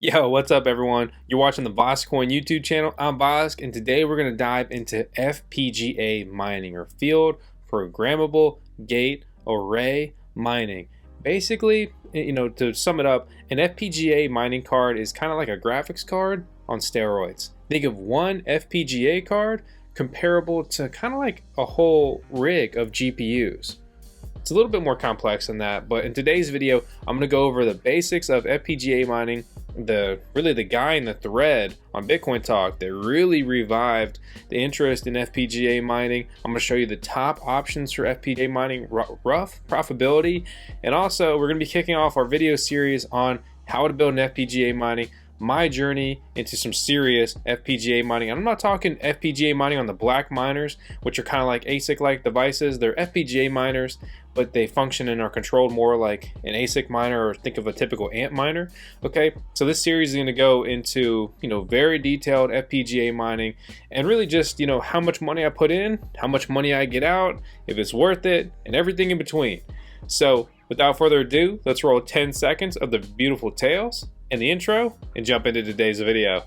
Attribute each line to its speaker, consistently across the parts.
Speaker 1: Yo, what's up everyone? You're watching the VoskCoin YouTube channel. I'm Vosk, and today we're going to dive into FPGA mining, or field programmable gate array mining. Basically, to sum it up, an FPGA mining card is kind of like a graphics card on steroids. Think of one FPGA card comparable to kind of like a whole rig of GPUs. It's a little bit more complex than that, but in today's video, I'm going to go over the basics of FPGA mining, the guy in the thread on Bitcoin Talk that really revived the interest in FPGA mining. I'm going to show you the top options for FPGA mining, rough profitability, and also we're going to be kicking off our video series on how to build an FPGA mining, my journey into some serious FPGA mining. I'm not talking FPGA mining on the Blackminers, which are kind of like ASIC-like devices. They're FPGA miners, but they function and are controlled more like an ASIC miner, or think of a typical AMP miner. Okay, so this series is going to go into very detailed FPGA mining, and really just how much money I put in, how much money I get out, if it's worth it, and everything in between. So without further ado, let's roll 10 seconds of the beautiful tales and the intro and jump into today's video.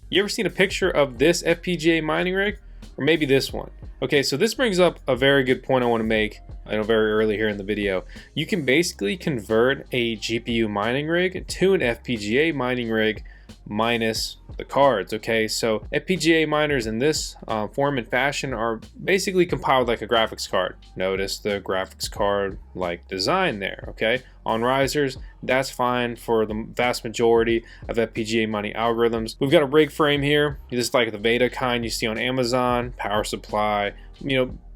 Speaker 1: You ever seen a picture of this FPGA mining rig? Or maybe this one? Okay, so this brings up a very good point I want to make very early here in the video. You can basically convert a GPU mining rig to an FPGA mining rig minus the cards. Okay, so FPGA miners in this form and fashion are basically compiled like a graphics card. Notice the graphics card like design there. Okay, on risers, that's fine for the vast majority of FPGA mining algorithms. We've got a rig frame here, just like the Veda kind you see on Amazon, power supply,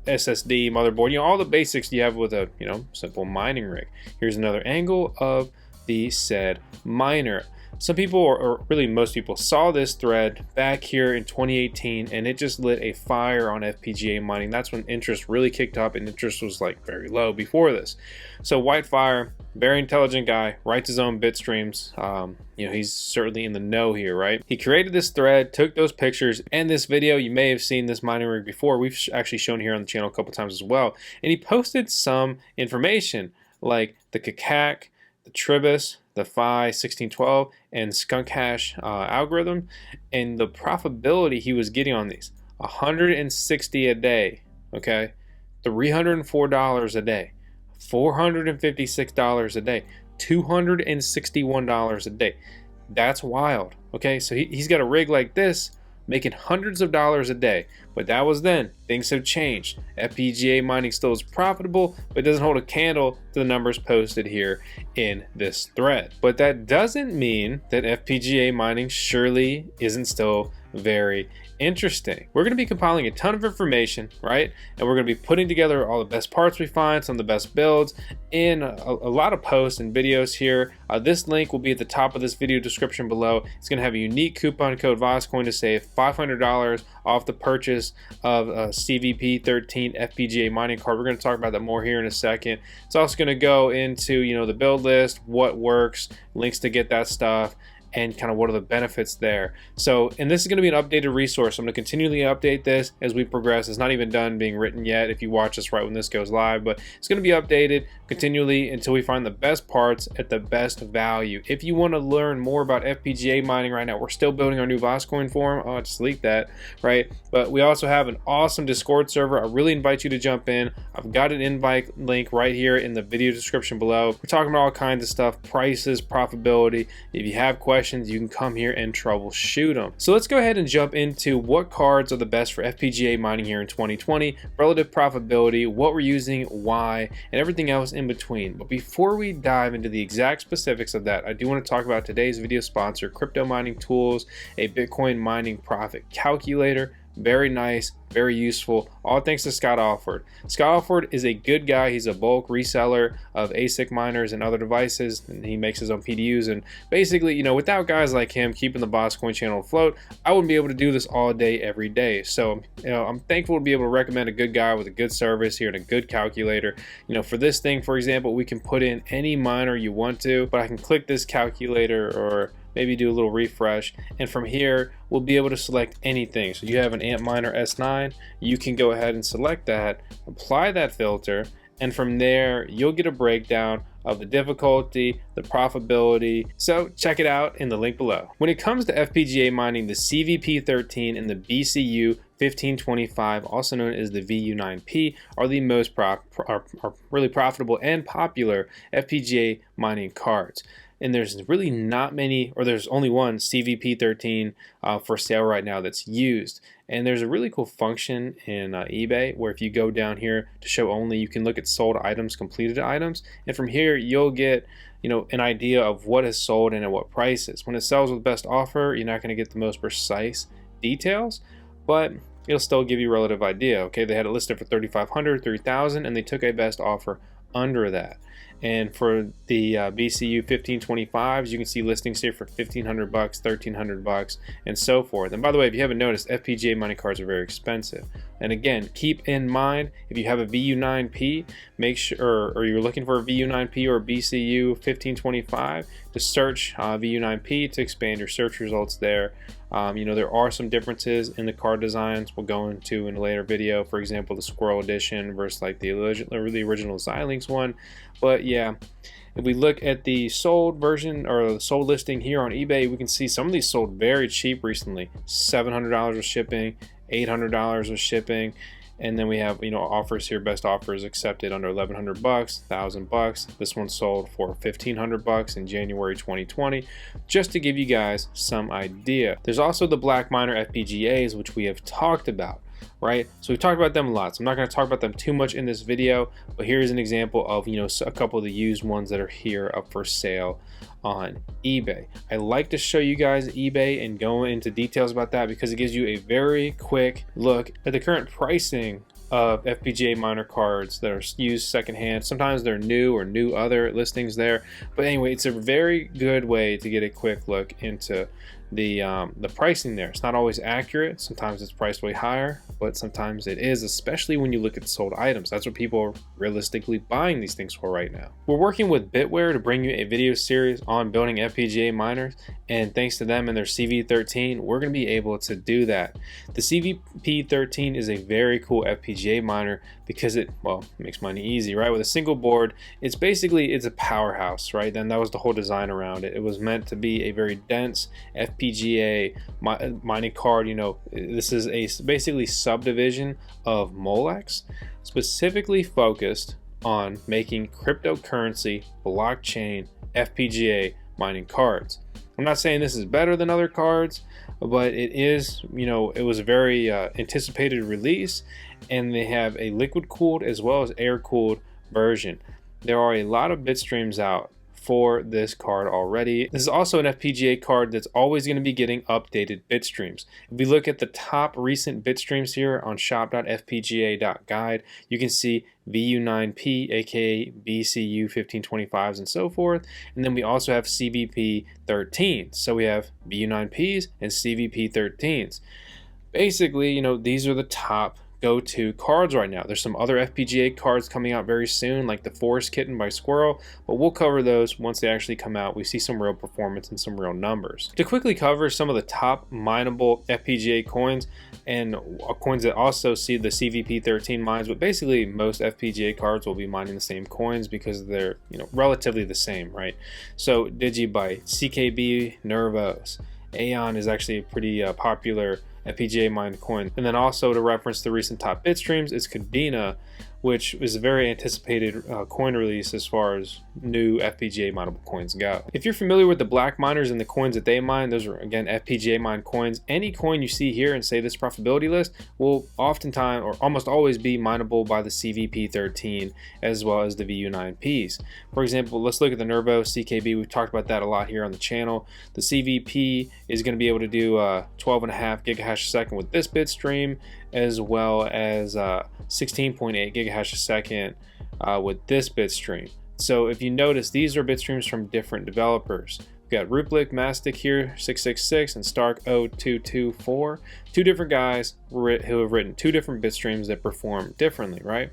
Speaker 1: SSD, motherboard, all the basics you have with a simple mining rig. Here's another angle of the said miner. Some people, or really most people, saw this thread back here in 2018, and it just lit a fire on FPGA mining. That's when interest really kicked up, and interest was like very low before this. So whitefire, very intelligent guy, writes his own bit streams. He's certainly in the know here, right? He created this thread, took those pictures, and this video, you may have seen this mining rig before. We've actually shown here on the channel a couple times as well. And he posted some information like the KCAC, the Tribus, the Phi 1612, and skunk hash algorithm, and the profitability he was getting on these: 160 a day, okay, $304 a day, $456 a day, $261 a day. That's wild. Okay, so he's got a rig like this making hundreds of dollars a day. But that was then. Things have changed. FPGA mining still is profitable, but it doesn't hold a candle to the numbers posted here in this thread. But that doesn't mean that FPGA mining surely isn't still very interesting. We're going to be compiling a ton of information, right? And we're going to be putting together all the best parts we find, some of the best builds, in a lot of posts and videos here. This link will be at the top of this video description below. It's going to have a unique coupon code VoskCoin to save $500 off the purchase of a CVP-13 FPGA mining card. We're going to talk about that more here in a second. It's also going to go into the build list, what works, links to get that stuff, and kind of what are the benefits there. So, and this is going to be an updated resource. I'm going to continually update this as we progress. It's not even done being written yet if you watch this right when this goes live, but it's going to be updated continually until we find the best parts at the best value. If you want to learn more about FPGA mining right now, we're still building our new VoskCoin forum. Oh, I just leaked that, right? But we also have an awesome Discord server. I really invite you to jump in. I've got an invite link right here in the video description below. We're talking about all kinds of stuff, prices, profitability. If you have questions, you can come here and troubleshoot them. So let's go ahead and jump into what cards are the best for FPGA mining here in 2020, relative profitability, what we're using, why, and everything else in between. But before we dive into the exact specifics of that, I do want to talk about today's video sponsor, Crypto Mining Tools, a Bitcoin mining profit calculator. Very nice, very useful, all thanks to Scott Alford. Scott Alford is a good guy. He's a bulk reseller of ASIC miners and other devices, and he makes his own PDUs. And basically, you know, without guys like him keeping the VoskCoin channel afloat, I wouldn't be able to do this all day, every day. So, you know, I'm thankful to be able to recommend a good guy with a good service here and a good calculator. You know, for this thing, for example, we can put in any miner you want to, but I can click this calculator or maybe do a little refresh, and from here we'll be able to select anything. So you have an Antminer S9, you can go ahead and select that, apply that filter, and from there you'll get a breakdown of the difficulty, the profitability. So check it out in the link below. When it comes to FPGA mining, the CVP-13 and the BCU-1525, also known as the VU9P, are the most really profitable and popular FPGA mining cards. And there's really not many, or there's only one CVP-13 for sale right now that's used. And there's a really cool function in eBay where if you go down here to show only, you can look at sold items, completed items, and from here you'll get, you know, an idea of what is sold and at what prices. When it sells with best offer, you're not going to get the most precise details, but it'll still give you a relative idea. Okay, they had it listed for $3,500, $3,000, and they took a best offer under that. And for the BCU 1525s, you can see listings here for $1,500, $1,300, and so forth. And by the way, if you haven't noticed, FPGA mining cards are very expensive. And again, keep in mind, if you have a VU9P, make sure, or you're looking for a VU9P or BCU 1525, to search VU9P to expand your search results there. You know, there are some differences in the card designs we'll go into in a later video. For example, the Squirrel Edition versus like the original Xilinx one. But yeah, if we look at the sold version or the sold listing here on eBay, we can see some of these sold very cheap recently. $700 with shipping, $800 with shipping. And then we have, you know, offers here, best offers accepted under $1,100, $1,000. This one sold for $1,500 in January 2020, just to give you guys some idea. There's also the Blackminer FPGAs, which we have talked about, right? So we've talked about them a lot, so I'm not going to talk about them too much in this video, but here's an example of, you know, a couple of the used ones that are here up for sale on eBay. I like to show you guys eBay and go into details about that because it gives you a very quick look at the current pricing of FPGA miner cards that are used secondhand. Sometimes they're new or new other listings there, but anyway, it's a very good way to get a quick look into the pricing there. It's not always accurate. Sometimes it's priced way higher, but sometimes it is, especially when you look at sold items. That's what people are realistically buying these things for right now. We're working with Bittware to bring you a video series on building FPGA miners, and thanks to them and their CV13, we're going to be able to do that. The CVP-13 is a very cool FPGA miner because it, well, makes money easy, right? With a single board, it's a powerhouse, right? Then that was the whole design around it. It was meant to be a very dense FPGA mining card. You know, this is a basically subdivision of Molex, specifically focused on making cryptocurrency, blockchain, FPGA mining cards. I'm not saying this is better than other cards, but it is, you know, it was a very anticipated release, and they have a liquid cooled as well as air cooled version. There are a lot of bit streams out for this card already. This is also an FPGA card that's always going to be getting updated bit streams. If we look at the top recent bit streams here on shop.fpga.guide, you can see VU9P, aka BCU 1525s and so forth. And then we also have CVP-13. So we have VU9Ps and CVP-13s. Basically, you know, these are the top go-to cards right now. There's some other FPGA cards coming out very soon, like the Forest Kitten by Squirrel, but we'll cover those once they actually come out. We see some real performance and some real numbers. To quickly cover some of the top mineable FPGA coins and coins that also see the CVP-13 mines, but basically most FPGA cards will be mining the same coins because they're, you know, relatively the same, right? So Digibyte, CKB, Nervos, Aeon is actually a pretty popular FPGA mined coin. And then also to reference the recent top bit streams is Kadena which is a very anticipated coin release as far as new FPGA mineable coins go. If you're familiar with the Blackminers and the coins that they mine, those are again FPGA mined coins. Any coin you see here and say this profitability list will oftentimes or almost always be mineable by the CVP-13 as well as the VU9Ps. For example, let's look at the Nervo CKB. We've talked about that a lot here on the channel. The CVP is going to be able to do 12.5 gigahash a second with this bit stream, as well as 16.8 gigahash a second with this bit stream. So if you notice, these are bit streams from different developers. We've got Ruplik, Mastic here, 666, and Stark 0224. Two different guys who have written two different bit streams that perform differently, right?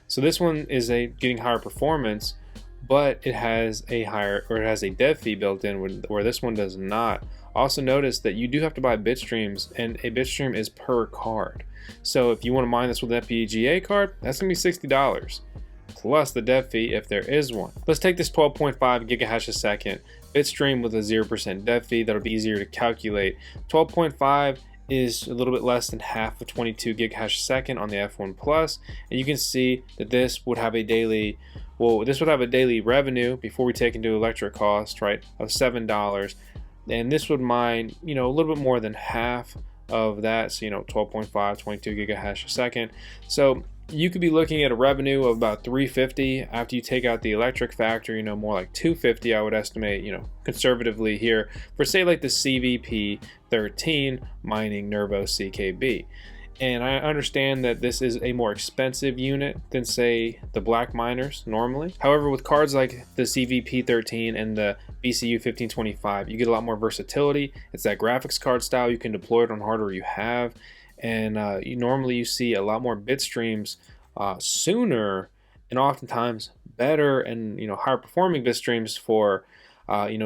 Speaker 1: So this one is getting higher performance, but it has a dev fee built in where this one does not. Also notice that you do have to buy bit streams, and a bit stream is per card. So if you want to mine this with an FPGA card, that's going to be $60 plus the dev fee if there is one. Let's take this 12.5 gigahash a second bit stream with a 0% dev fee. That'll be easier to calculate. 12.5 is a little bit less than half of 22 gigahash a second on the F1 Plus, and you can see that this would have a daily revenue before we take into electric cost, right, of $7, and this would mine, a little bit more than half of that, so 12.5, 22 gigahash a second. So you could be looking at a revenue of about $350 after you take out the electric factor, more like $250 I would estimate, conservatively here for say like the CVP-13 mining Nervo CKB. And I understand that this is a more expensive unit than say the Blackminers normally. However, with cards like the CVP-13 and the BCU-1525, you get a lot more versatility. It's that graphics card style. You can deploy it on hardware you have. And normally you see a lot more bit streams sooner, and oftentimes better and higher performing bit streams for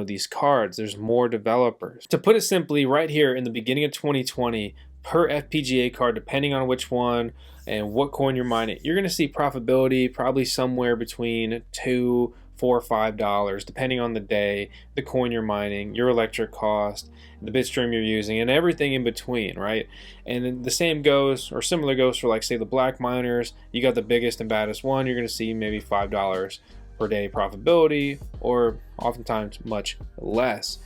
Speaker 1: these cards. There's more developers. To put it simply, right here in the beginning of 2020, per FPGA card, depending on which one and what coin you're mining, you're going to see profitability probably somewhere between $2, $4, or $5, depending on the day, the coin you're mining, your electric cost, the bit stream you're using, and everything in between, right? And then the same goes, or similar goes for like say the Blackminers. You got the biggest and baddest one, you're going to see maybe $5 per day profitability, or oftentimes much less.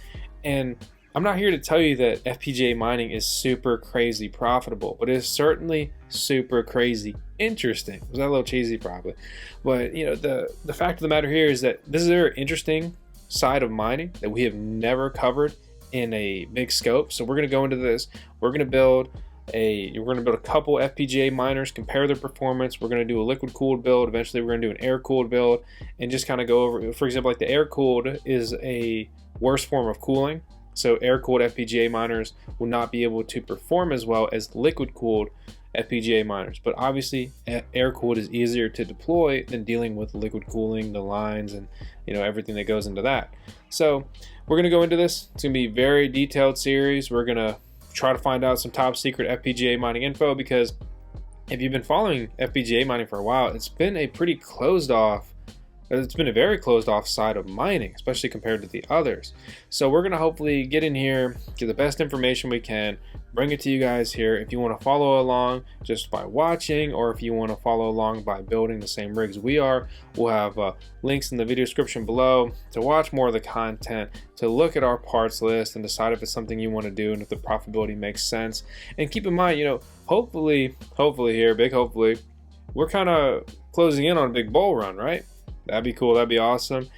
Speaker 1: And I'm not here to tell you that FPGA mining is super crazy profitable, but it's certainly super crazy interesting. Was that a little cheesy? Probably. But the fact of the matter here is that this is a very interesting side of mining that we have never covered in a big scope. So we're going to go into this. We're going to build a couple FPGA miners, compare their performance. We're going to do a liquid cooled build. Eventually we're going to do an air cooled build, and just kind of go over, for example, like the air cooled is a worse form of cooling. So air-cooled FPGA miners will not be able to perform as well as liquid-cooled FPGA miners. But obviously, air-cooled is easier to deploy than dealing with liquid cooling, the lines, and everything that goes into that. So we're going to go into this. It's going to be a very detailed series. We're going to try to find out some top-secret FPGA mining info, because if you've been following FPGA mining for a while, it's been a very closed off side of mining, especially compared to the others. So we're going to hopefully get in here, get the best information we can, bring it to you guys here. If you want to follow along just by watching, or if you want to follow along by building the same rigs we are, we'll have links in the video description below to watch more of the content, to look at our parts list and decide if it's something you want to do and if the profitability makes sense. And keep in mind, hopefully here, big hopefully, we're kind of closing in on a big bull run, right? That'd be cool. That'd be awesome.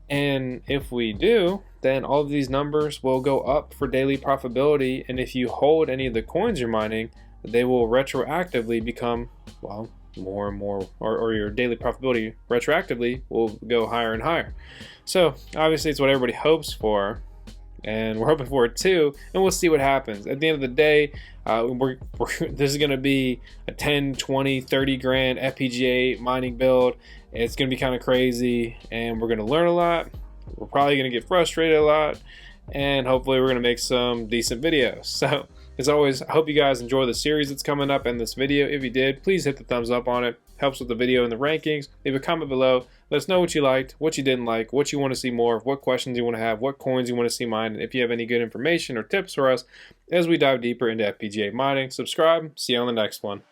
Speaker 1: And if we do, then all of these numbers will go up for daily profitability. And if you hold any of the coins you're mining, they will retroactively become, well, more and more, or your daily profitability retroactively will go higher and higher. So obviously it's what everybody hopes for, and we're hoping for it too, and we'll see what happens. At the end of the day, this is going to be a 10, 20, 30 grand FPGA mining build. It's going to be kind of crazy, and we're going to learn a lot. We're probably going to get frustrated a lot, and hopefully we're going to make some decent videos. So as always, I hope you guys enjoy the series that's coming up in this video. If you did, please hit the thumbs up on it. Helps with the video and the rankings. Leave a comment below. Let us know what you liked, what you didn't like, what you want to see more of, what questions you want to have, what coins you want to see mined, and if you have any good information or tips for us as we dive deeper into FPGA mining. Subscribe. See you on the next one.